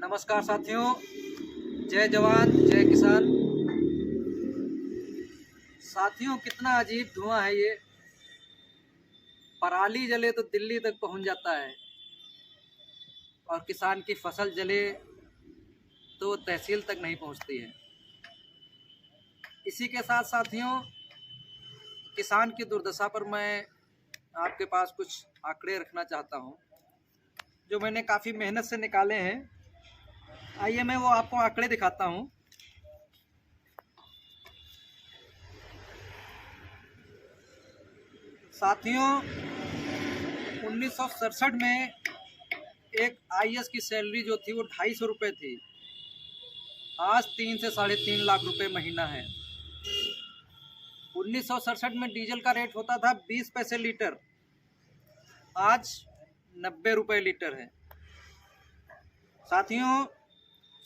नमस्कार साथियों, जय जवान जय किसान। साथियों, कितना अजीब धुआं है ये। पराली जले तो दिल्ली तक पहुंच जाता है और किसान की फसल जले तो तहसील तक नहीं पहुंचती है। इसी के साथ साथियों, किसान की दुर्दशा पर मैं आपके पास कुछ आंकड़े रखना चाहता हूं, जो मैंने काफ़ी मेहनत से निकाले हैं। आइए मैं वो आपको आंकड़े दिखाता हूं। साथियों, 1967 में एक आईएएस की सैलरी जो थी वो 250 रुपये थी। आज 3 से 3.5 लाख रुपए महीना है। 1967 में डीजल का रेट होता था 20 पैसे लीटर, आज 90 रुपये लीटर है। साथियों,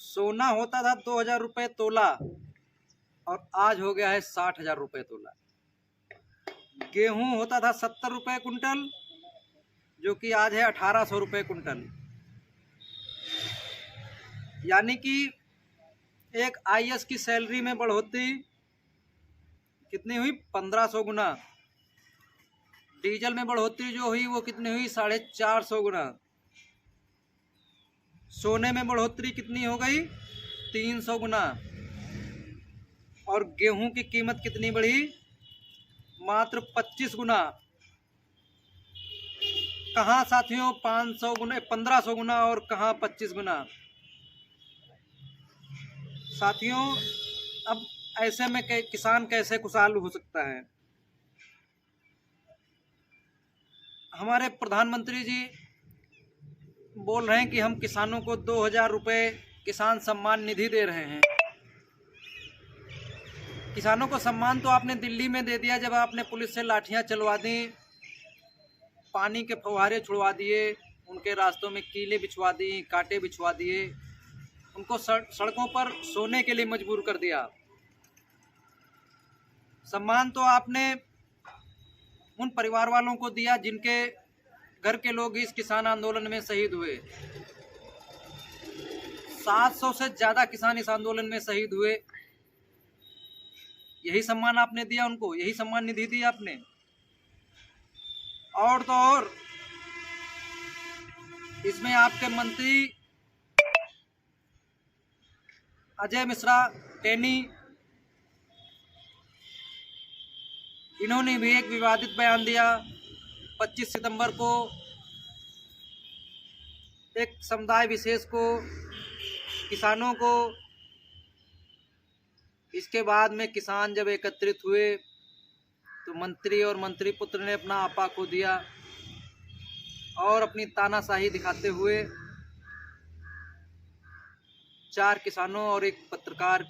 सोना होता था 2000 रुपये तोला और आज हो गया है 60,000 रुपये तोला। गेहूं होता था 70 रुपये कुंटल, जो कि आज है 1800 रुपये कुंटल। यानी कि एक आईएएस की सैलरी में बढ़ोतरी कितनी हुई? 1500 गुना। डीजल में बढ़ोतरी जो हुई वो कितनी हुई? 450 गुना। सोने में बढ़ोतरी कितनी हो गई? 300 गुना। और गेहूं की कीमत कितनी बढ़ी? मात्र 25 गुना। कहाँ साथियों 500 गुना, 1500 गुना और कहाँ 25 गुना। साथियों, अब ऐसे में किसान कैसे खुशहाल हो सकता है? हमारे प्रधानमंत्री जी बोल रहे हैं कि हम किसानों को 2000 रुपये किसान सम्मान निधि दे रहे हैं। किसानों को सम्मान तो आपने दिल्ली में दे दिया, जब आपने पुलिस से लाठियां चलवा दी, पानी के फव्वारे छुड़वा दिए, उनके रास्तों में कीलें बिछवा दी, कांटे बिछवा दिए, उनको सड़कों पर सोने के लिए मजबूर कर दिया। सम्मान तो आपने उन परिवार वालों को दिया जिनके घर के लोग इस किसान आंदोलन में शहीद हुए। 700 से ज़्यादा किसान इस आंदोलन में शहीद हुए। यही सम्मान आपने दिया उनको, यही सम्मान निधि दी आपने। और तो और इसमें आपके मंत्री अजय मिश्रा टेनी, इन्होंने भी एक विवादित बयान दिया। 25 सितंबर को एक समुदाय विशेष को, किसानों को, इसके बाद में किसान जब एकत्रित हुए तो मंत्री और मंत्री पुत्र ने अपना आपा खो दिया और अपनी तानाशाही दिखाते हुए 4 किसानों और एक पत्रकार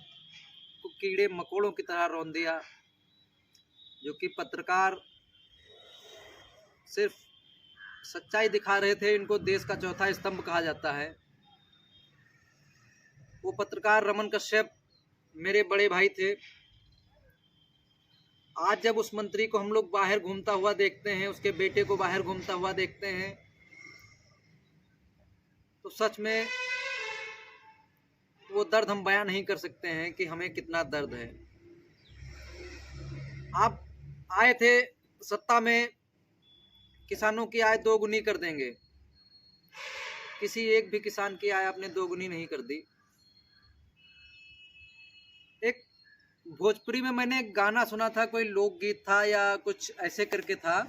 को कीड़े मकोड़ों की तरह रौंद दिया। जो कि पत्रकार सिर्फ सच्चाई दिखा रहे थे। इनको देश का चौथा स्तंभ कहा जाता है। वो पत्रकार रमन कश्यप मेरे बड़े भाई थे। आज जब उस मंत्री को हम लोग बाहर घूमता हुआ देखते हैं, उसके बेटे को बाहर घूमता हुआ देखते हैं, तो सच में वो दर्द हम बयां नहीं कर सकते हैं कि हमें कितना दर्द है। आप आए थे सत्ता में, किसानों की आय दोगुनी कर देंगे। किसी एक भी किसान की आय आपने दोगुनी नहीं कर दी। एक भोजपुरी में मैंने एक गाना सुना था, कोई लोकगीत था या कुछ ऐसे करके था।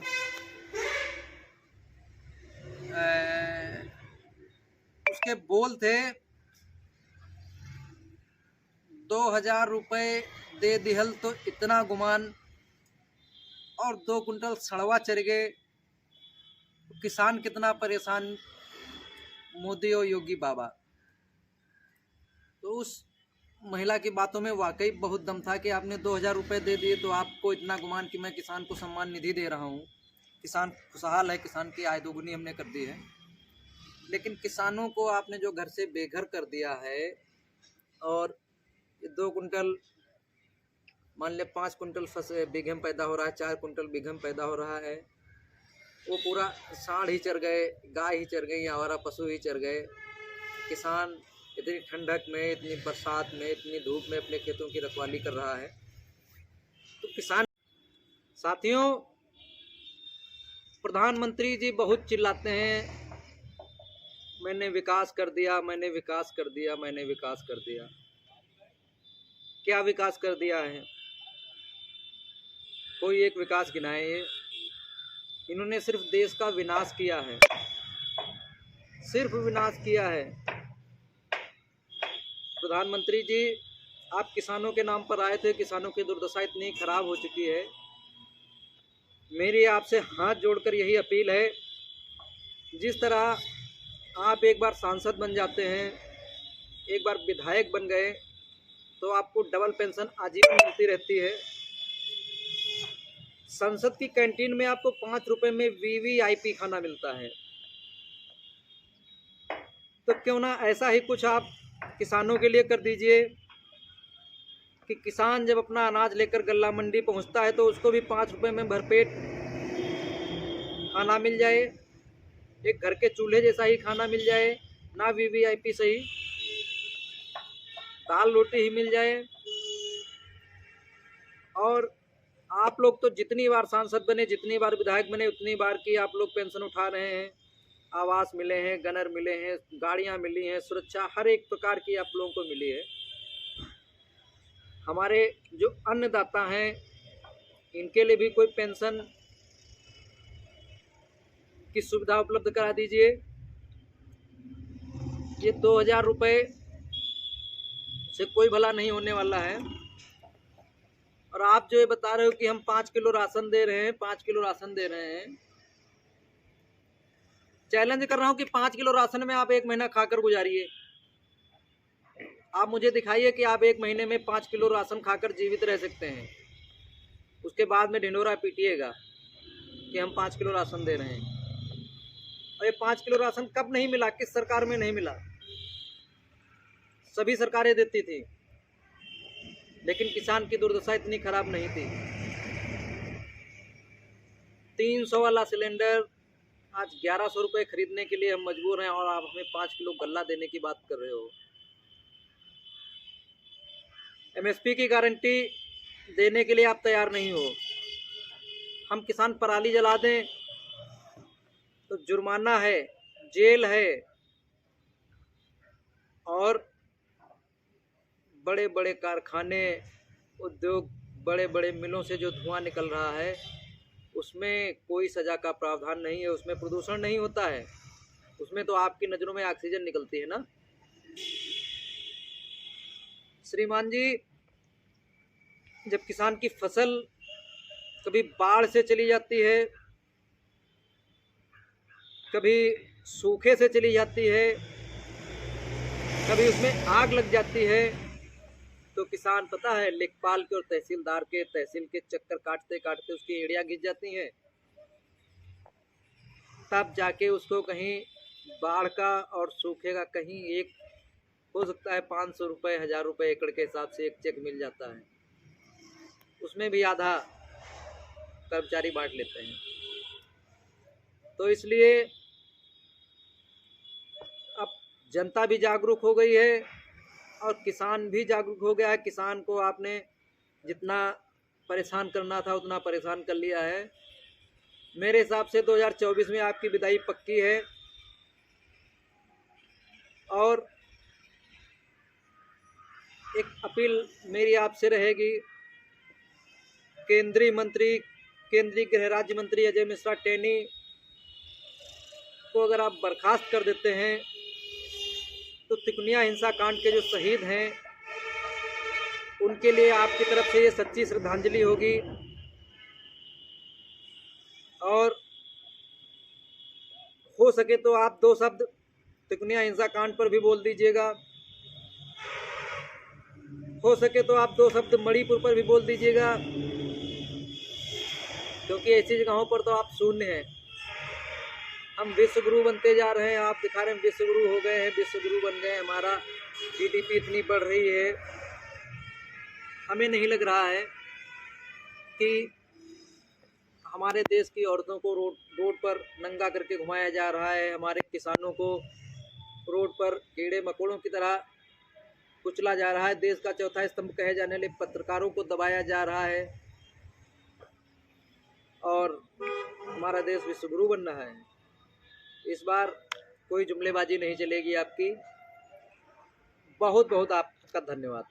उसके बोल थे, 2000 रुपये दे दिहल तो इतना गुमान, और 2 कुंटल सड़वा चढ़ गए, किसान कितना परेशान, मोदी और योगी बाबा। तो उस महिला की बातों में वाकई बहुत दम था कि आपने 2000 रुपये दे दिए तो आपको इतना गुमान कि मैं किसान को सम्मान निधि दे रहा हूँ, किसान खुशहाल है, किसान की आय दोगुनी हमने कर दी है। लेकिन किसानों को आपने जो घर से बेघर कर दिया है, और 2 कुंटल मान ले 5 कुंटल फसल बीघे में पैदा हो रहा है, 4 कुंटल बीघे में पैदा हो रहा है, वो पूरा सांड ही चर गए, गाय ही चर गई, आवारा पशु ही चर गए। किसान इतनी ठंडक में, इतनी बरसात में, इतनी धूप में अपने खेतों की रखवाली कर रहा है। तो किसान साथियों, प्रधानमंत्री जी बहुत चिल्लाते हैं, मैंने विकास कर दिया, मैंने विकास कर दिया, मैंने विकास कर दिया। क्या विकास कर दिया है? कोई एक विकास गिनाए ये। इन्होंने सिर्फ देश का विनाश किया है, सिर्फ विनाश किया है। प्रधानमंत्री जी, आप किसानों के नाम पर आए थे, किसानों की दुर्दशा इतनी खराब हो चुकी है। मेरी आपसे हाथ जोड़कर यही अपील है, जिस तरह आप एक बार सांसद बन जाते हैं, एक बार विधायक बन गए, तो आपको डबल पेंशन आजीवन मिलती रहती है। संसद की कैंटीन में आपको 5 रुपए में वीवीआईपी खाना मिलता है। तो क्यों ना ऐसा ही कुछ आप किसानों के लिए कर दीजिए कि किसान जब अपना अनाज लेकर गल्ला मंडी पहुंचता है तो उसको भी 5 रुपए में भरपेट खाना मिल जाए, एक घर के चूल्हे जैसा ही खाना मिल जाए, ना वीवीआईपी सही, दाल रोटी ही मिल जाए। और आप लोग तो जितनी बार सांसद बने, जितनी बार विधायक बने, उतनी बार की आप लोग पेंशन उठा रहे हैं, आवास मिले हैं, गनर मिले हैं, गाड़ियां मिली हैं, सुरक्षा हर एक प्रकार की आप लोगों को मिली है। हमारे जो अन्नदाता हैं, इनके लिए भी कोई पेंशन की सुविधा उपलब्ध करा दीजिए। ये 2000 रुपये से कोई भला नहीं होने वाला है। और आप जो ये बता रहे हो कि हम 5 किलो राशन दे रहे हैं, 5 किलो राशन दे रहे हैं, चैलेंज कर रहा हूं कि 5 किलो राशन में आप 1 महीना खाकर गुजारिए। आप मुझे दिखाइए कि आप 1 महीने में 5 किलो राशन खाकर जीवित रह सकते हैं। उसके बाद में ढिंढोरा पीटिएगा कि हम 5 किलो राशन दे रहे हैं। और ये 5 किलो राशन कब नहीं मिला, किस सरकार में नहीं मिला? सभी सरकारें देती थी, लेकिन किसान की दुर्दशा इतनी खराब नहीं थी। 300 वाला सिलेंडर आज 1100 रुपये खरीदने के लिए हम मजबूर हैं, और आप हमें 5 किलो गल्ला देने की बात कर रहे हो। एमएसपी की गारंटी देने के लिए आप तैयार नहीं हो। हम किसान पराली जला दें तो जुर्माना है, जेल है, और बड़े बड़े कारखाने, उद्योग, बड़े बड़े मिलों से जो धुआं निकल रहा है, उसमें कोई सज़ा का प्रावधान नहीं है, उसमें प्रदूषण नहीं होता है, उसमें तो आपकी नज़रों में ऑक्सीजन निकलती है ना। श्रीमान जी, जब किसान की फसल कभी बाढ़ से चली जाती है, कभी सूखे से चली जाती है, कभी उसमें आग लग जाती है, तो किसान पता है लेखपाल के और तहसीलदार के, तहसील के चक्कर काटते काटते उसकी एड़ियाँ घिस जाती हैं, तब जाके उसको कहीं बाढ़ का और सूखे का कहीं एक हो सकता है 500 रुपये, 1000 रुपये एकड़ के हिसाब से एक चेक मिल जाता है। उसमें भी आधा कर्मचारी बांट लेते हैं। तो इसलिए अब जनता भी जागरूक हो गई है और किसान भी जागरूक हो गया है। किसान को आपने जितना परेशान करना था उतना परेशान कर लिया है। मेरे हिसाब से 2024 में आपकी विदाई पक्की है। और एक अपील मेरी आपसे रहेगी, केंद्रीय गृह राज्य मंत्री अजय मिश्रा टेनी को अगर आप बर्खास्त कर देते हैं तो तिकोनिया हिंसा कांड के जो शहीद हैं उनके लिए आपकी तरफ से ये सच्ची श्रद्धांजलि होगी। और हो सके तो आप 2 शब्द तिकोनिया हिंसा कांड पर भी बोल दीजिएगा, हो सके तो आप 2 शब्द मणिपुर पर भी बोल दीजिएगा, क्योंकि ऐसी जगहों पर तो आप शून्य हैं। हम विश्व गुरु बनते जा रहे हैं, आप दिखा रहे हैं विश्व गुरु हो गए हैं, विश्व गुरु बन गए, हमारा जीडीपी इतनी बढ़ रही है। हमें नहीं लग रहा है कि हमारे देश की औरतों को रोड पर नंगा करके घुमाया जा रहा है, हमारे किसानों को रोड पर कीड़े मकोड़ों की तरह कुचला जा रहा है। देश का चौथा स्तंभ कहे जाने वाले पत्रकारों को दबाया जा रहा है और हमारा देश विश्वगुरु बन रहा है। इस बार कोई जुमलेबाजी नहीं चलेगी आपकी। बहुत बहुत आपका धन्यवाद।